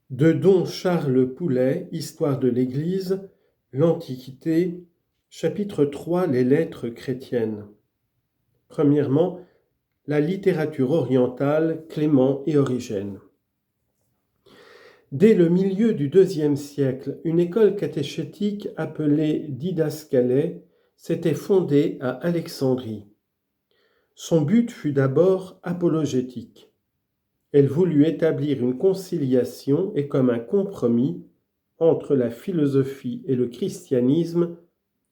De Don Charles Poulet, Histoire de l'Église, l'Antiquité, chapitre 3, les lettres chrétiennes. Premièrement, la littérature orientale, Clément et Origène. Dès le milieu du IIe siècle, une école catéchétique appelée didascalée s'était fondée à Alexandrie. Son but fut d'abord apologétique. Elle voulut établir une conciliation et comme un compromis entre la philosophie et le christianisme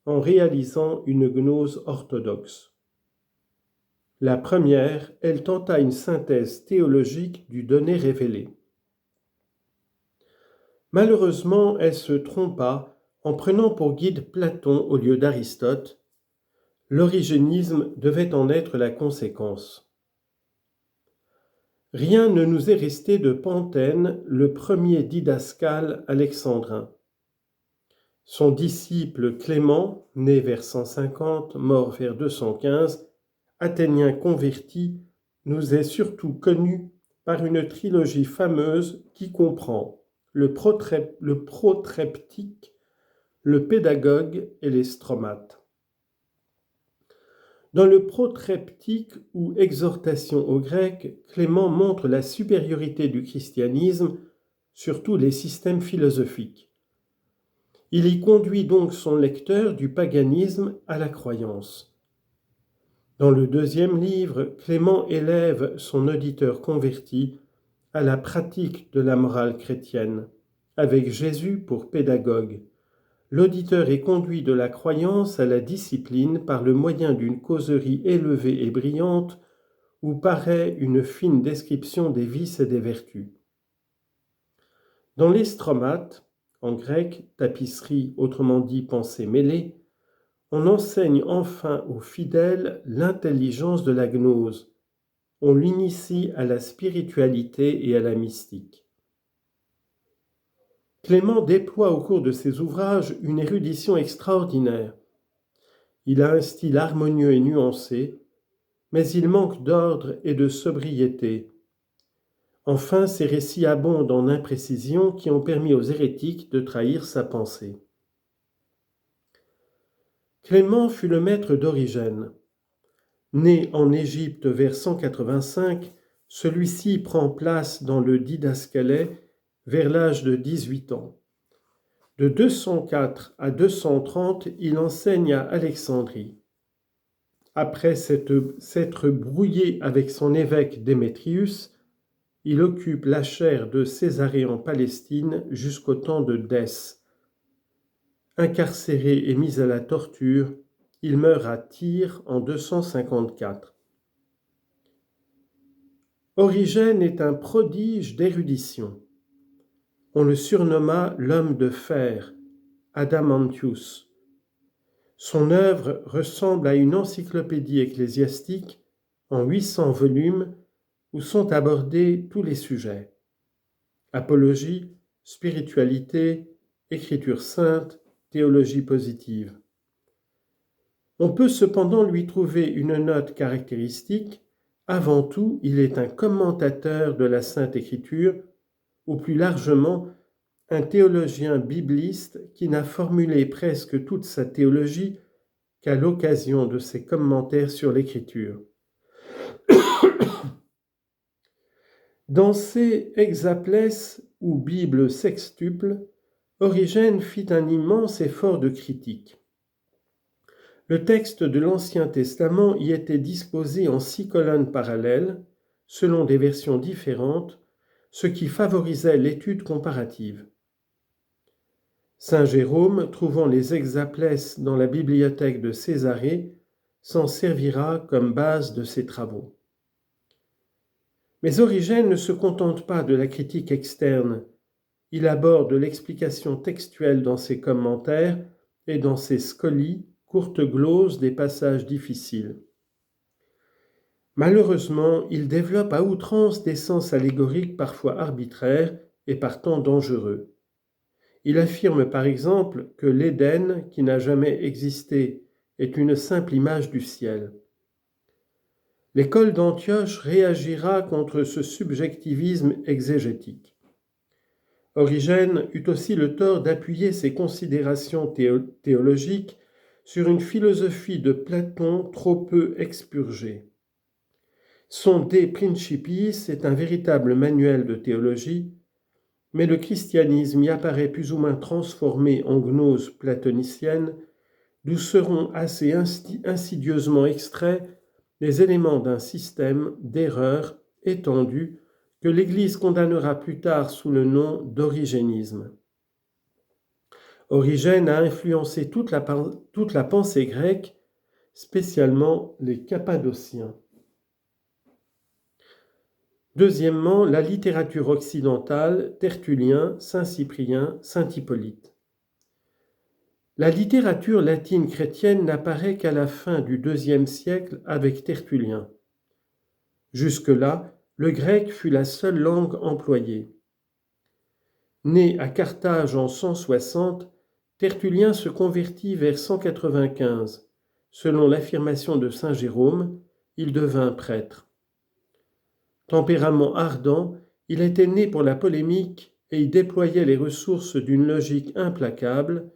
en réalisant une gnose orthodoxe. La première, elle tenta une synthèse théologique du donné révélé. Malheureusement, elle se trompa en prenant pour guide Platon au lieu d'Aristote. L'origénisme devait en être la conséquence. Rien ne nous est resté de Pantène, le premier didascale alexandrin. Son disciple Clément, né vers 150, mort vers 215, athénien converti, nous est surtout connu par une trilogie fameuse qui comprend le protreptique, le pédagogue et les stromates. Dans le protreptique ou exhortation au grec, Clément montre la supériorité du christianisme sur tous les systèmes philosophiques. Il y conduit donc son lecteur du paganisme à la croyance. Dans le deuxième livre, Clément élève son auditeur converti à la pratique de la morale chrétienne, avec Jésus pour pédagogue. L'auditeur est conduit de la croyance à la discipline par le moyen d'une causerie élevée et brillante où paraît une fine description des vices et des vertus. Dans les stromates, en grec, tapisserie, autrement dit pensée mêlée, on enseigne enfin aux fidèles l'intelligence de la gnose. On l'initie à la spiritualité et à la mystique. Clément déploie au cours de ses ouvrages une érudition extraordinaire. Il a un style harmonieux et nuancé, mais il manque d'ordre et de sobriété. Enfin, ses récits abondent en imprécisions qui ont permis aux hérétiques de trahir sa pensée. Clément fut le maître d'Origène. Né en Égypte vers 185, celui-ci prend place dans le didascalais vers l'âge de 18 ans. De 204 à 230, il enseigne à Alexandrie. Après s'être brouillé avec son évêque Démétrius, il occupe la chaire de Césarée en Palestine jusqu'au temps de Dès. Incarcéré et mis à la torture, il meurt à Tyr en 254. Origène est un prodige d'érudition. On le surnomma l'homme de fer, Adamantius. Son œuvre ressemble à une encyclopédie ecclésiastique en 800 volumes où sont abordés tous les sujets. Apologie, spiritualité, écriture sainte, théologie positive. On peut cependant lui trouver une note caractéristique. Avant tout, il est un commentateur de la Sainte Écriture, ou plus largement, un théologien bibliste qui n'a formulé presque toute sa théologie qu'à l'occasion de ses commentaires sur l'Écriture. Dans ses Hexaplès ou Bible sextuple, Origène fit un immense effort de critique. Le texte de l'Ancien Testament y était disposé en 6 colonnes parallèles, selon des versions différentes, ce qui favorisait l'étude comparative. Saint Jérôme, trouvant les Hexaplès dans la bibliothèque de Césarée, s'en servira comme base de ses travaux. Mais Origène ne se contente pas de la critique externe. Il aborde l'explication textuelle dans ses commentaires et dans ses scolies, courtes gloses des passages difficiles. Malheureusement, il développe à outrance des sens allégoriques parfois arbitraires et partant dangereux. Il affirme par exemple que l'Éden, qui n'a jamais existé, est une simple image du ciel. L'école d'Antioche réagira contre ce subjectivisme exégétique. Origène eut aussi le tort d'appuyer ses considérations théologiques sur une philosophie de Platon trop peu expurgée. Son De Principiis est un véritable manuel de théologie, mais le christianisme y apparaît plus ou moins transformé en gnose platonicienne, d'où seront assez insidieusement extraits les éléments d'un système d'erreur étendu que l'Église condamnera plus tard sous le nom d'origénisme. Origène a influencé toute la pensée grecque, spécialement les Cappadociens. Deuxièmement, la littérature occidentale, Tertullien, Saint-Cyprien, Saint-Hippolyte. La littérature latine chrétienne n'apparaît qu'à la fin du IIe siècle avec Tertullien. Jusque-là, le grec fut la seule langue employée. Né à Carthage en 160, Tertullien se convertit vers 195. Selon l'affirmation de saint Jérôme, il devint prêtre. Tempérament ardent, il était né pour la polémique et y déployait les ressources d'une logique implacable,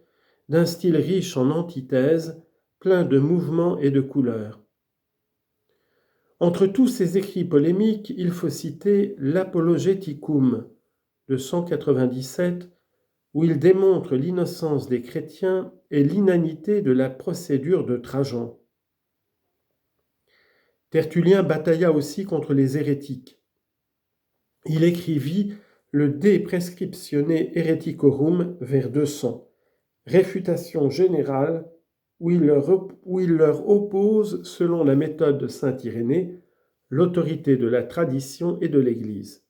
d'un style riche en antithèses, plein de mouvements et de couleurs. Entre tous ces écrits polémiques, il faut citer l'Apologeticum de 197, où il démontre l'innocence des chrétiens et l'inanité de la procédure de Trajan. Tertullien batailla aussi contre les hérétiques. Il écrivit le De Prescriptione Hereticorum vers 200, réfutation générale où il leur oppose, selon la méthode de saint Irénée, l'autorité de la tradition et de l'Église.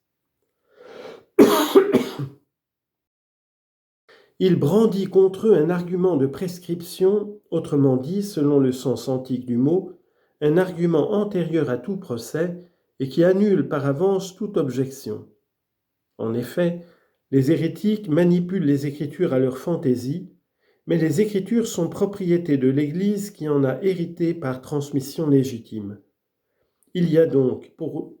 Il brandit contre eux un argument de prescription, autrement dit, selon le sens antique du mot, un argument antérieur à tout procès et qui annule par avance toute objection. En effet, les hérétiques manipulent les Écritures à leur fantaisie, mais les Écritures sont propriété de l'Église qui en a hérité par transmission légitime. Il y a donc pour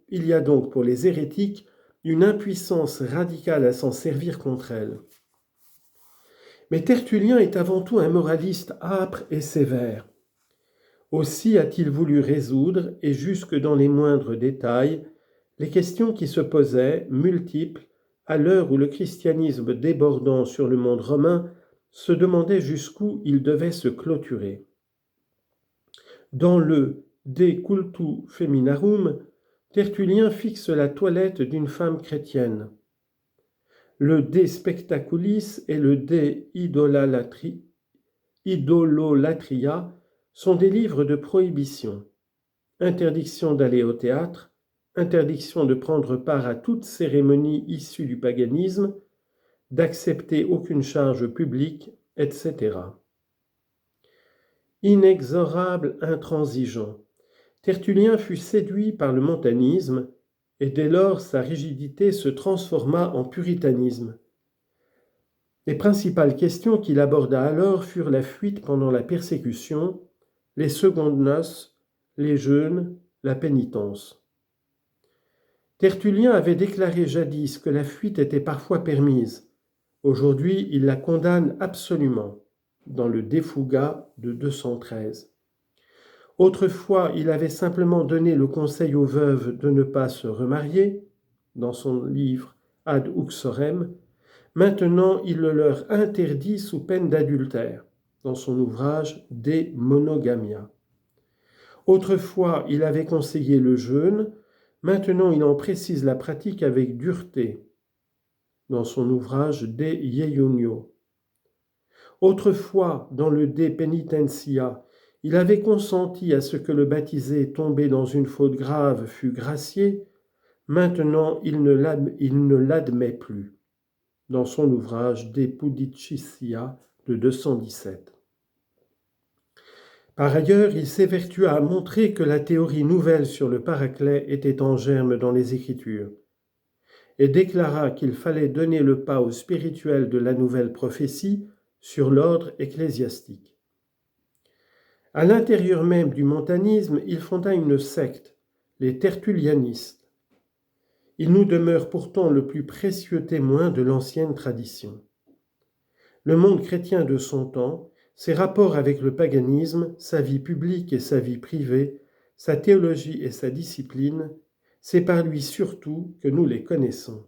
les hérétiques une impuissance radicale à s'en servir contre elles. Mais Tertullien est avant tout un moraliste âpre et sévère. Aussi a-t-il voulu résoudre, et jusque dans les moindres détails, les questions qui se posaient, multiples, à l'heure où le christianisme débordant sur le monde romain se demandait jusqu'où il devait se clôturer. Dans le De Cultu Feminarum, Tertullien fixe la toilette d'une femme chrétienne. Le De Spectaculis et le De Idololatria sont des livres de prohibition. Interdiction d'aller au théâtre, interdiction de prendre part à toute cérémonie issue du paganisme, d'accepter aucune charge publique, etc. Inexorable, intransigeant, Tertullien fut séduit par le montanisme et dès lors sa rigidité se transforma en puritanisme. Les principales questions qu'il aborda alors furent la fuite pendant la persécution, les secondes noces, les jeûnes, la pénitence. Tertullien avait déclaré jadis que la fuite était parfois permise. Aujourd'hui, il la condamne absolument, dans le De Fuga de 213. Autrefois, il avait simplement donné le conseil aux veuves de ne pas se remarier, dans son livre Ad Uxorem. Maintenant, il le leur interdit sous peine d'adultère, dans son ouvrage De Monogamia. Autrefois, il avait conseillé le jeûne. Maintenant, il en précise la pratique avec dureté, dans son ouvrage De Iejunio. Autrefois, dans le De Penitentia, il avait consenti à ce que le baptisé tombé dans une faute grave fût gracié. Maintenant, il ne l'admet plus, dans son ouvrage De Pudicitia de 217. Par ailleurs, il s'évertua à montrer que la théorie nouvelle sur le Paraclet était en germe dans les Écritures, et déclara qu'il fallait donner le pas au spirituel de la nouvelle prophétie sur l'ordre ecclésiastique. À l'intérieur même du montanisme, il fonda une secte, les tertullianistes. il nous demeure pourtant le plus précieux témoin de l'ancienne tradition. Le monde chrétien de son temps, ses rapports avec le paganisme, sa vie publique et sa vie privée, sa théologie et sa discipline, c'est par lui surtout que nous les connaissons.